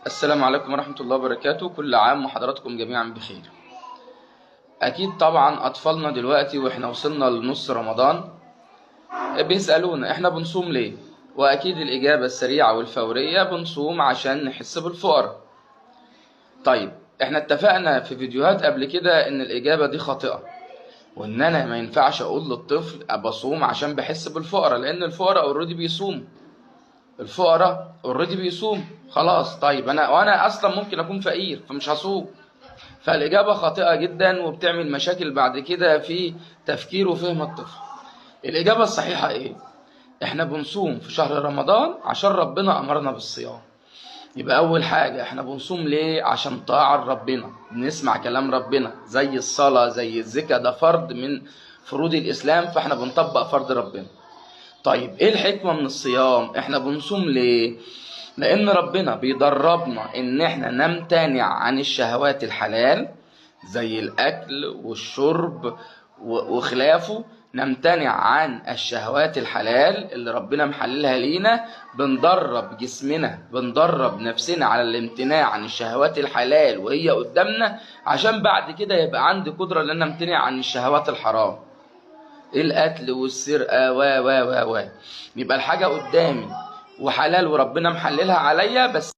السلام عليكم ورحمة الله وبركاته. كل عام وحضراتكم جميعا بخير. أكيد طبعا أطفالنا دلوقتي وإحنا وصلنا لنص رمضان بيسألونا إحنا بنصوم ليه؟ وأكيد الإجابة السريعة والفورية بنصوم عشان نحس بالفقر. طيب إحنا اتفقنا في فيديوهات قبل كده إن الإجابة دي خاطئة، وإن أنا ما ينفعش أقول للطفل أبصوم عشان بحس بالفقر، لأن الفقراء أوريدي بيصوم. الفقراء اوريدي بيصوم خلاص. طيب وانا اصلا ممكن اكون فقير فمش هصوم. فالاجابه خاطئه جدا وبتعمل مشاكل بعد كده في تفكير وفهم الطفل. الاجابه الصحيحه ايه؟ احنا بنصوم في شهر رمضان عشان ربنا امرنا بالصيام. يبقى اول حاجه احنا بنصوم ليه؟ عشان طاعه ربنا، بنسمع كلام ربنا زي الصلاه زي الزكاه، ده فرض من فروض الاسلام، فاحنا بنطبق فرض ربنا. طيب ايه الحكمة من الصيام؟ احنا بنصوم ليه؟ لان ربنا بيدربنا ان احنا نمتنع عن الشهوات الحلال زي الاكل والشرب وخلافه. نمتنع عن الشهوات الحلال اللي ربنا محللها لينا، بندرب جسمنا بندرب نفسنا على الامتناع عن الشهوات الحلال وهي قدامنا، عشان بعد كده يبقى عندي قدرة ان انا امتنع عن الشهوات الحرام، القتل والسرقه و يبقى الحاجه قدامي وحلال وربنا محللها عليا، بس